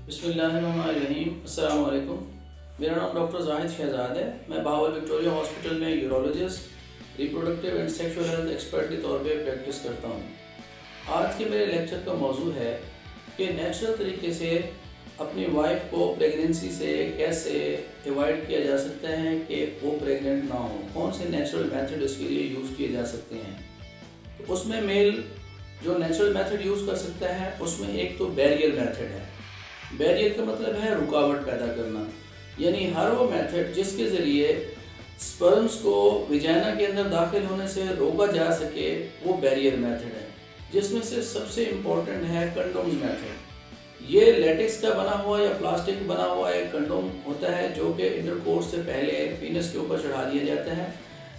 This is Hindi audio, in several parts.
बिस्मिल्लाहिर्रहमानिर्रहीम। अस्सलाम वालेकुम। मेरा नाम डॉक्टर जाहिद शहजाद है। मैं बहावल विक्टोरिया हॉस्पिटल में urologist, reproductive and sexual health expert के तौर पे प्रैक्टिस करता हूँ। आज के मेरे लेक्चर का मौजू है कि नेचुरल तरीके से अपनी वाइफ को प्रेगनेंसी से कैसे अवॉइड किया जा सकता है कि वो प्रेग्नेंट ना हो। कौन से नेचुरल मेथड इसके लिए यूज़ किए जा सकते हैं। तो उसमें मेल जो नेचुरल मेथड यूज़ कर सकता है उसमें एक तो बैरियर मेथड है। बैरियर का मतलब है रुकावट पैदा करना, यानी हर वो मेथड जिसके ज़रिए स्पर्म्स को विजाइना के अंदर दाखिल होने से रोका जा सके वो बैरियर मेथड है, जिसमें से सबसे इम्पोर्टेंट है कंडोम्स मेथड। ये लेटेक्स का बना हुआ या प्लास्टिक बना हुआ एक कंडोम होता है जो कि इंटरकोर्स से पहले पीनस के ऊपर चढ़ा दिया जाता है,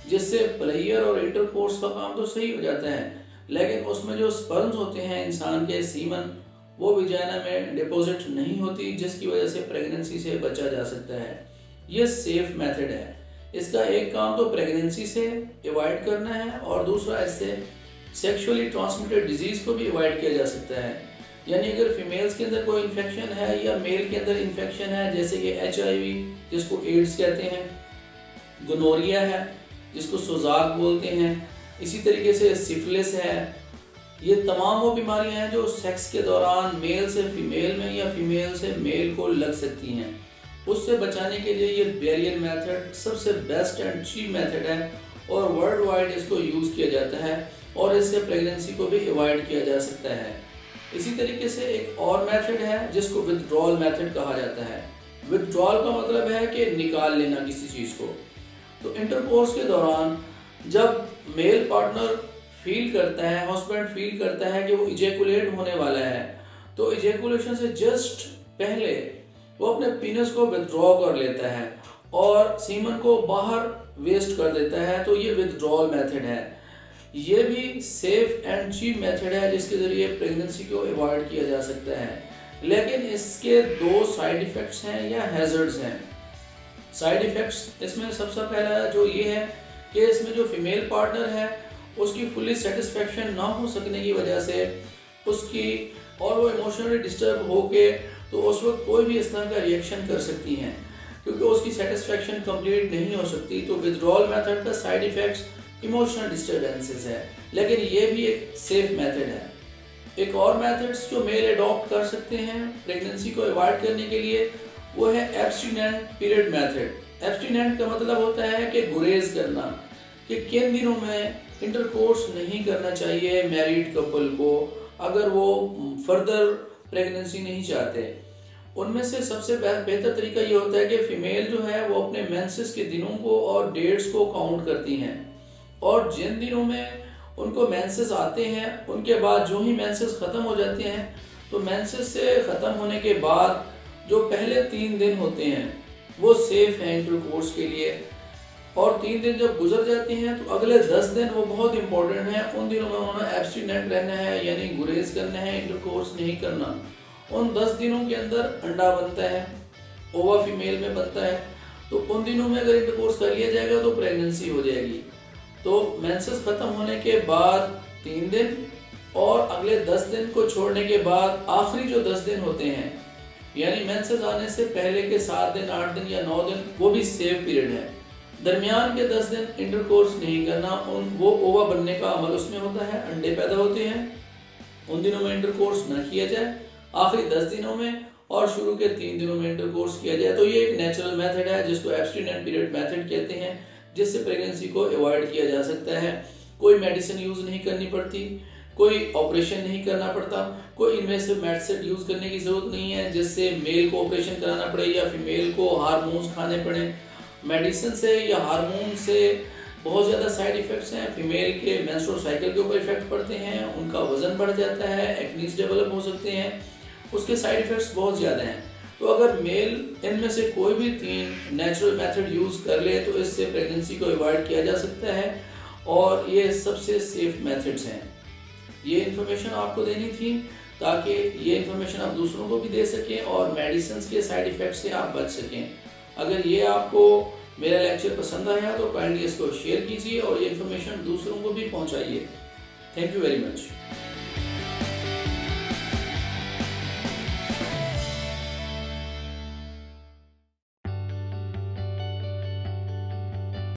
जिससे प्लेयर और इंटरकोर्स का काम तो सही हो जाता है, लेकिन उसमें जो स्पर्म्स होते हैं इंसान के सीमन वो विजाइना में डिपॉजिट नहीं होती, जिसकी वजह से प्रेगनेंसी से बचा जा सकता है। ये सेफ मेथड है। इसका एक काम तो प्रेगनेंसी से अवॉइड करना है और दूसरा इससे सेक्सुअली ट्रांसमिटेड डिजीज़ को भी अवॉइड किया जा सकता है। यानी अगर फीमेल्स के अंदर कोई इन्फेक्शन है या मेल के अंदर इन्फेक्शन है, जैसे कि HIV जिसको एड्स कहते हैं, गोनोरिया है जिसको सोजाक बोलते हैं, इसी तरीके से सिफिलिस है, ये तमाम वो बीमारियां हैं जो सेक्स के दौरान मेल से फीमेल में या फीमेल से मेल को लग सकती हैं। उससे बचाने के लिए ये बैरियर मेथड सबसे बेस्ट एंड चीप मेथड है और वर्ल्ड वाइड इसको यूज़ किया जाता है और इससे प्रेगनेंसी को भी अवॉइड किया जा सकता है। इसी तरीके से एक और मेथड है जिसको विथड्रॉल मेथड कहा जाता है। विथड्रॉल का मतलब है कि निकाल लेना किसी चीज़ को। तो इंटरकोर्स के दौरान जब मेल पार्टनर फील करता है, हस्बैंड फील करता है कि वो इजैकुलेट होने वाला है, तो इजैकुलेशन से जस्ट पहले वो अपने पीनस को विथड्रॉ कर लेता है और सीमन को बाहर वेस्ट कर देता है। तो ये विथड्रॉल मेथड है। ये भी सेफ एंड चीप मेथड है जिसके ज़रिए प्रेगनेंसी को अवॉइड किया जा सकता है, लेकिन इसके दो साइड इफ़ेक्ट्स हैं या हैज़र्ड्स हैं। साइड इफ़ेक्ट्स इसमें सबसे पहला जो ये है कि इसमें जो फीमेल पार्टनर है उसकी फुली सेटिस्फेक्शन ना हो सकने की वजह से उसकी और वो इमोशनली डिस्टर्ब होके तो उस वक्त कोई भी इस तरह का रिएक्शन कर सकती हैं, क्योंकि उसकी सेटिस्फेक्शन कंप्लीट नहीं हो सकती। तो विथड्रॉल मेथड का साइड इफ़ेक्ट्स इमोशनल डिस्टर्बेंसेस है, लेकिन ये भी एक सेफ मेथड है। एक और मेथड्स जो मेल अडॉप्ट कर सकते हैं प्रेगनेंसी को अवॉइड करने के लिए वो है एब्स्टिनेंट पीरियड मेथड। एब्स्टिनेंट का मतलब होता है कि गुरेज करना, कि किन दिनों में इंटरकोर्स नहीं करना चाहिए मैरिड कपल को अगर वो फर्दर प्रेगनेंसी नहीं चाहते। उनमें से सबसे बेहतर तरीका ये होता है कि फीमेल जो है वो अपने मेंसेस के दिनों को और डेट्स को काउंट करती हैं, और जिन दिनों में उनको मेंसेस आते हैं उनके बाद जो ही मेंसेस ख़त्म हो जाते हैं, तो मेंसेस से ख़त्म होने के बाद जो पहले 3 दिन होते हैं वो सेफ हैं इंटरकोर्स के लिए, और 3 दिन जब गुजर जाते हैं तो अगले 10 दिन वो बहुत इंपॉर्टेंट हैं। उन दिनों में उन्होंने एब्स्टिनेंट रहना है, यानी गुरेज करना है, इंटरकोर्स नहीं करना। उन 10 दिनों के अंदर अंडा बनता है, ओवा फीमेल में बनता है, तो उन दिनों में अगर इंटरकोर्स कर लिया जाएगा तो प्रेगनेंसी हो जाएगी। तो मेंसेस ख़त्म होने के बाद 3 दिन और अगले 10 दिन को छोड़ने के बाद आखिरी जो 10 दिन होते हैं, यानी मेंसेस आने से पहले के 7 दिन, 8 दिन या 9 दिन, वो भी सेफ पीरियड है। दरमियान के 10 दिन इंटरकोर्स नहीं करना, वो ओवा बनने का अमल उसमें होता है, अंडे पैदा होते हैं, उन दिनों में इंटरकोर्स न किया जाए, आखिरी 10 दिनों में और शुरू के 3 दिनों में इंटरकोर्स किया जाए। तो ये एक नेचुरल मेथड है जिसको एब्स्टिनेंट पीरियड मेथड कहते हैं, जिससे प्रेगनेंसी को अवॉइड किया जा सकता है। कोई मेडिसिन यूज़ नहीं करनी पड़ती, कोई ऑपरेशन नहीं करना पड़ता, कोई इन्वेसिव मेथड यूज़ करने की ज़रूरत नहीं है जिससे मेल को ऑपरेशन कराना पड़े या फीमेल को हार्मोन्स खाने पड़े। मेडिसिन से या हार्मोन से बहुत ज़्यादा साइड इफ़ेक्ट्स हैं। फीमेल के मेंस्ट्रुअल साइकिल के ऊपर इफेक्ट पड़ते हैं, उनका वज़न बढ़ जाता है, एक्नीज डेवलप हो सकते हैं, उसके साइड इफ़ेक्ट्स बहुत ज़्यादा हैं। तो अगर मेल इनमें से कोई भी 3 नेचुरल मेथड यूज़ कर ले तो इससे प्रेगनेंसी को अवॉइड किया जा सकता है और ये सबसे सेफ मेथड्स हैं। ये इन्फॉर्मेशन आपको देनी थी ताकि ये इन्फॉर्मेशन आप दूसरों को भी दे सकें और मेडिसिन के साइड इफ़ेक्ट से आप बच सकें। अगर ये आपको मेरा लेक्चर पसंद आया तो काइंडली इसको शेयर कीजिए और ये इन्फॉर्मेशन दूसरों को भी पहुंचाइए। Thank you very much.